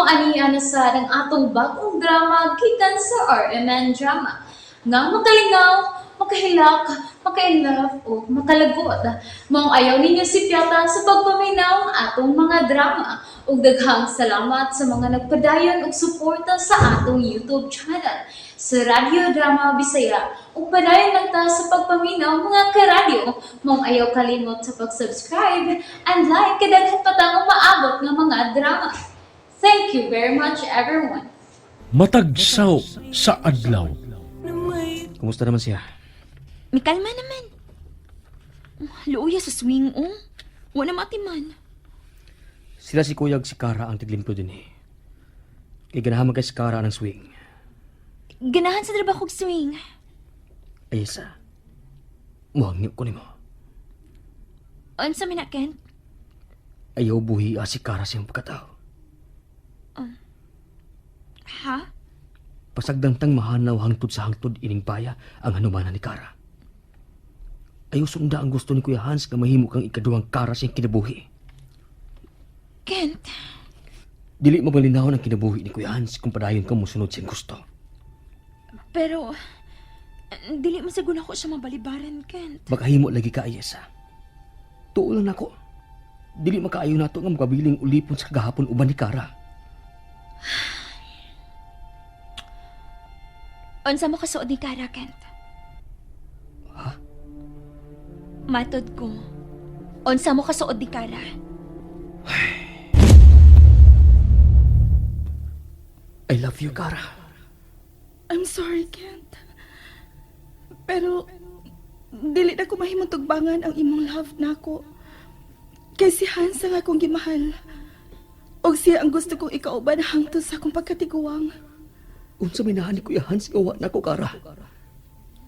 mao aniya na sa ng atong bagong drama gikan sa RMN Drama. Nga makalingaw, makahilak, maka-inlove, o makalagot. Maong ayaw ninyo si Piata sa pagpaminaw ang atong mga drama. Ug daghang salamat sa mga nagpadayon ug suporta sa atong YouTube channel sa Radyo Drama Bisaya. Ug padayon lang ta sa pagpaminaw mga karadyo. Maong ayaw kalimot sa pag-subscribe and like kadaghan pa ta maabot ng mga drama. Thank you very much everyone. Matagsaw sa adlaw. Kumusta naman siya? May kalma naman. Luuya sa swing, oh. Wala matiman. Sila si Kuya ug si Kara ang tiglimpyo din eh. Kaya ganahan kay si Kara ng swing. Ganahan sa trabaho kong swing. Ayesa, muhangyo ko ni mo. Unsa man na, Kent? Ayaw buhi si Kara siyang pagkatao. Ha? Pasagdangtang mahanaw hangtod sa hangtod ining paya ang hanumanan ni Kara. Ayaw sunda ang gusto ni Kuya Hans nga mahimo kang ikaduhang Kara siyang kinabuhi. Kent, Dili mabalinaw ang kinabuhi ni Kuya Hans kung padayon ka musunod siyang gusto. pero... dili man saguna ko siya mabalibaran, Kent. Makahimo lagi ka, Ayesa. Tuo lang ako. Dili makaayo nato nga makabiling ulipon sa gahapon uban ni Kara. Unsa mo kasuod ni Kara, Kent? Ha? Matod ko. Unsa mo kasuod ni Kara? I love you, Kara. I'm sorry, Kent. Pero, dili na ko mahimong tugbangan ang imong love nako. Kay si Hans ang akong gimahal. Og siya ang gusto kong ikauban hangtod sa akong pagkatiguang. Unsa may nahan ni Kuya Hans gawa na ko, Kara?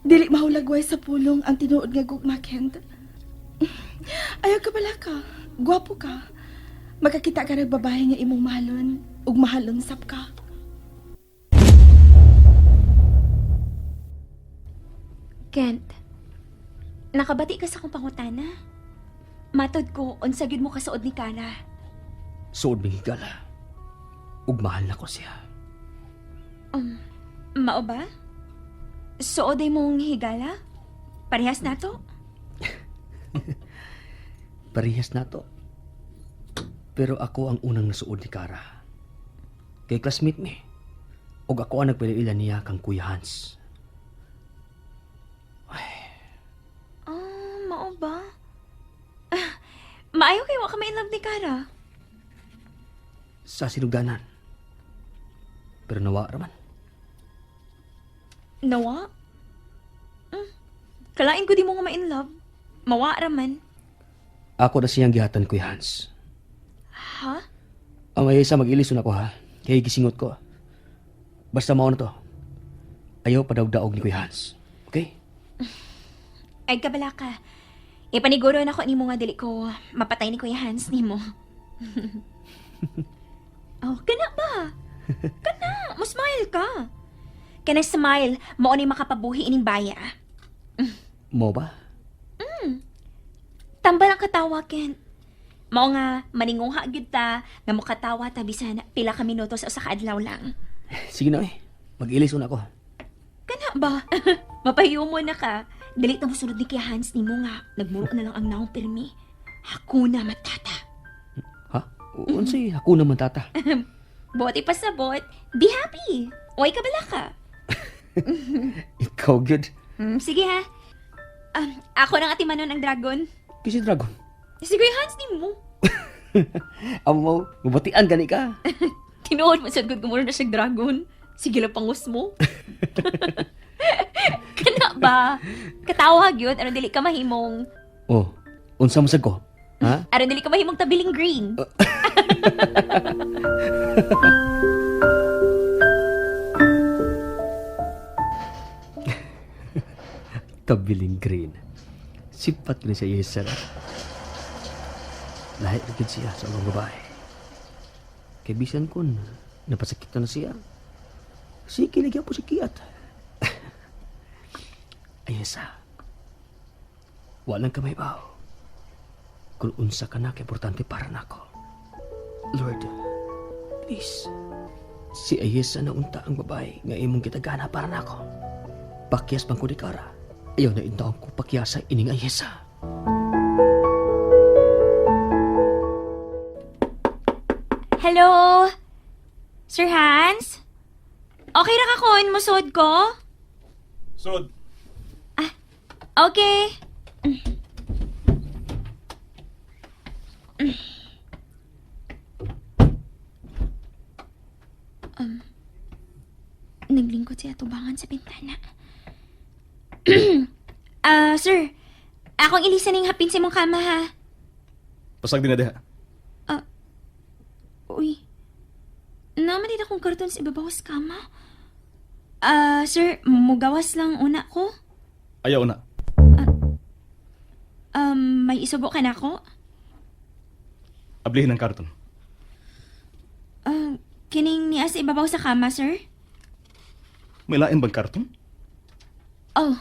Dili mahulagway sa pulong ang tinuod nga gugma, Kent. Ayaw ka bala ka. Gwapo ka. Makakita ka ng babae nga imong mahalon ug mahalon sap ka. Kent, nakabati ka sa akong pangutana. Matod ko, unsa gyud mo kasuod ni Kara. Suod ng higala. Ug mahal na ko siya. Mao ba? Suod ay mong higala? Parehas na to? Parehas na to. Pero ako ang unang nasuod ni Kara. Kay classmate ni. Ug ako ang nagpiliilan niya kang Kuya Hans. Mao ba? Maayo kayo ka ma-inlove ni Kara. Sa sinuganan. Pero nawa raman. Nawa? Kalain ko di mo nga ma-inlove. Mawa raman. Ako na siyang gihatan, Kuya Hans. Ha? Ang ayesa mag-ilison ako ha. Kaya gisingot ko. Basta mao na to. Ayaw padaog-daog ni Kuya Hans. Okay? Ay kabala ka. Ipaniguro na ko ni mo nga dili ko mapatay ni Kuya Hans ni mo. Oh, kana ba? Kana, mo smile ka. Kana smile, mao ni makapabuhi ining baya. Mo ba? Tambal ang katawa, Ken. Mao nga maningungha gyud ta nga mokatawa ta bisan pila ka minuto sa usa ka adlaw lang. Sige na eh. Mag-ilison ako. Kana ba? Mapahiumo na ka. Dili ta mosunod ni Kuya Hans ni mo nga. Nagmuro na lang ang naong pirmi. Hakuna Matata. Ha? Unsay ako naman, tata. Bot ipasabot. Be happy. Uy kabala ka. Ikaw, good. Sige ha. Ako nang atimanon ang dragon. Kasi dragon. Si Kuya Hans ni mo. Amo mo, mabatian gani ka. Tinuod mo sad gud gumuro na siya dragon. Sige lang pangus mo. Kana ba? Katawa gyud aron dili ka mahimong Oh, unsa mo sad ko? Ha? aron dili ka mahimong tabiling green. Tabiling green. Sipat ko ni sa Yesera. Lahat na siya sa mga babae. Kay bisan kun, napasakit na siya. Sige, lagyan po si Kiat. Ayesa, walang kamay baw. Kung unsa ka na, importante para nako. Lord, please, Si Ayesa na unta ang babae nga imong gitagana para nako. Pakyas bang ko ni Kara. Ayaw na intaon ko pakyasa ining Ayesa. Hello? Sir Hans? Okay ra ka kon musod ko? Sod, Okay. Naglingkod siya tubangan sa bintana. Sir. Akong ilisa ning hapin sa imong kama, ha? pasag din na diha. Uy. Naman din akong karton sa ibabaw sa kama. Sir, mugawas lang una ko. Ayaw na. May isubo ka na ako? Ablihin ang karton. Kining niya sa ibabaw sa kama, sir? May lain bang karton? Oh,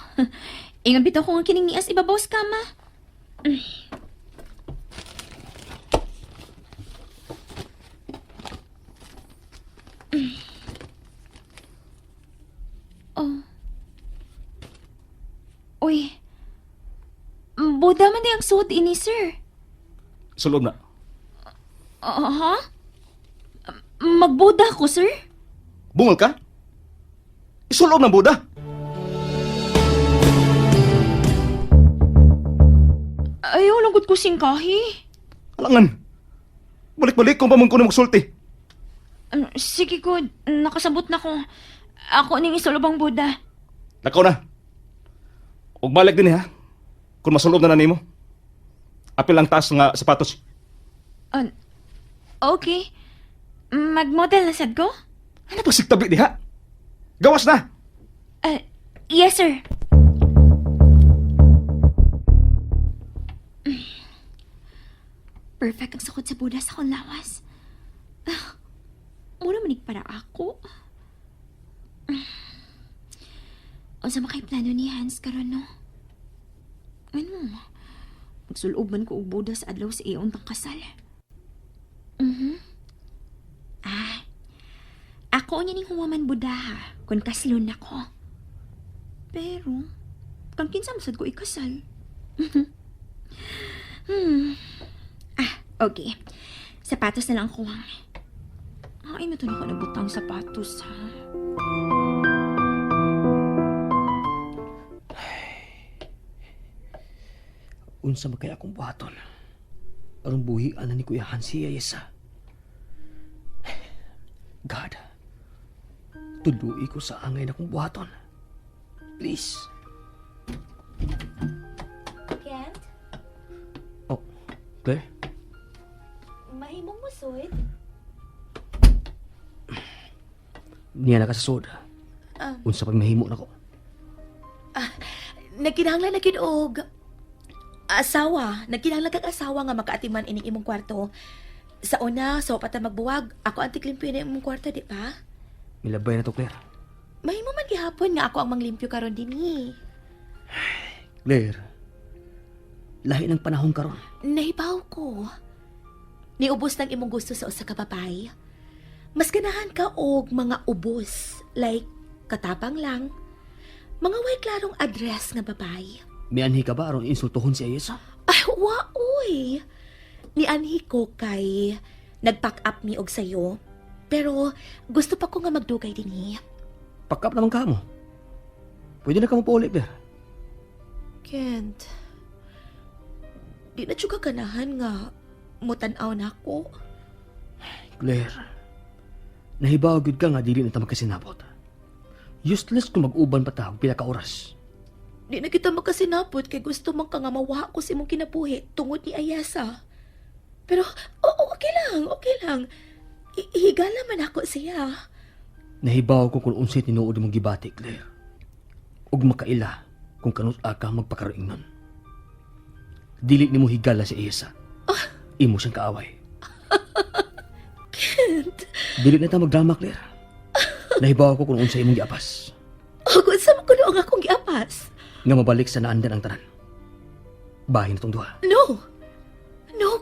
ingon bitaw ko nga kining niya sa ibabaw sa kama. Oh. Uy. Buda man di ang suot ini, sir. Sulod na. Ha? Magbuda ko, sir? Bungol ka? Isulob ng Buda. Ayaw lang gud ko singkahi. Alangan. Balik-balik kung pamang ko na magsulti. Sige ko, nakasabot na ko. Ako ning isulubang Buda. Lakaw na. Huwag balik din ha. Kung masulob na nimo. Apil ang taas nga sapatos. Okay. Mag-model na sad ko? Ano pa sigtabi diha? Gawas na. Yes, sir. Perfect ang sukod sa Buda sa akong lawas. Muna manig para ako. O sa makay plano ni Hans karon no? Ano? Magsulob man ko og Buda sa adlaw sa iyong tang kasal. Ako niya ning huwaman Buda ha, kung kaslon ako. Pero, kang kinsa masad ko ikasal. Okay. Sapatos na lang kuwang. Ay, matun ako nabutang sapatos, ha? Unsa ba kaya akong buhaton? Aron buhian na ni Kuya Hansi Ayesa. God, tuluy ko sa angay na kong buhaton. Please. Kent, Oh, Claire? mahimong musod? Niya na ka sa soda. Unsa pag mahimo na ko. Nagkinahanglan na gid og asawa. Nagkinahanglan kag asawa nga makaatiman ining imong kwarto. Sa una, sa upat na magbuwag, ako ang tiglimpyo na imong kwarto, di ba? Milabay na to, Claire. Mahimo man gihapon nga ako ang manglimpyo karon dinhi. Claire, lahi ng panahon karon. Nahibaw ko. Niubos ng imong gusto sa usa ka babae. Mas ganahan ka og mga ubos, like katapang lang. Mga way klarong address nga babae. May anhi ka ba aron insultuhon si Ayesa? Ay, waoy! Nianhi ko kay nag-pack up mi og sayo. Pero gusto pa ko nga magdugay dinhi. Pakap naman ka mo. Pwede na ka mo paulit, Claire. Kent, di na juga ganahan nga mutanaw na ako. Claire, nahibaw gyud ka nga dili na ta magkasinabot. Useless kung mag-uban pa ta og pila ka oras. Di na kita magkasinapot kay gusto man ka nga mawa ko si mong kinabuhi tungod ni Ayasa. Pero, okay lang. Higala man ako siya. Nahibaw ko kung unsay tinuod mong gibati, Claire. Ug makaila kung kanus ka magpakaroing nun. Dili nimo higala si Ayesa. Imo siyang kaaway. Kent, Dili na ta magdrama, Claire. Nahibaw ko kung unsay imong giapas. kung sa mo kuno ang akong giapas. Nga mabalik sa naandan ang tanan. Bahay na tong duha. No,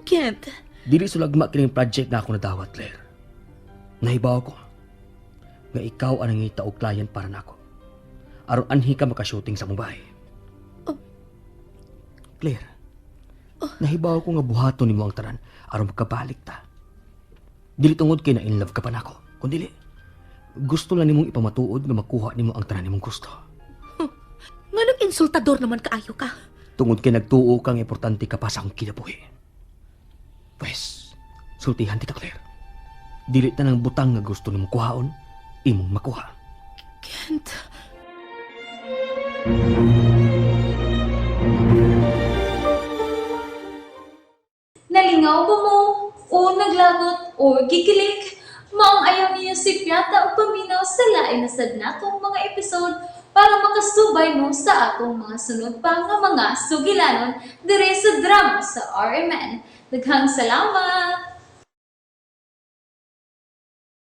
Kent. Dili sulagma kining project na ako nadawat, Claire. Nahibaw ko. nga ikaw ang nangita og client para nako. Aron anhi ka makashooting sa Mumbai. Claire, nahibaw ko nga buhaton nimo ang tanan aron makabalik ta. Dili tungod kay na in love ka pa nako, kundi gusto lang nimong ipamatuod nga makuha nimo ang tanan nimong gusto. Nga nag-insultador naman kaayo ka. Tungod kay nagtuo kang importante ka pa sa akong kinabuhi. Pwes, sultihan kita, Claire. Dili ta ng butang nga gusto nimong kuhaon, imong makuha. Kent, Nalingaw ba mo? O naglagot? O gikilik? Maong ayaw niyo si Piata o paminaw sa lain na sad natong mga episode para makasubay mo sa atong mga sunod pa nga mga sugilanon dire sa drama sa RMN. Daghang salamat!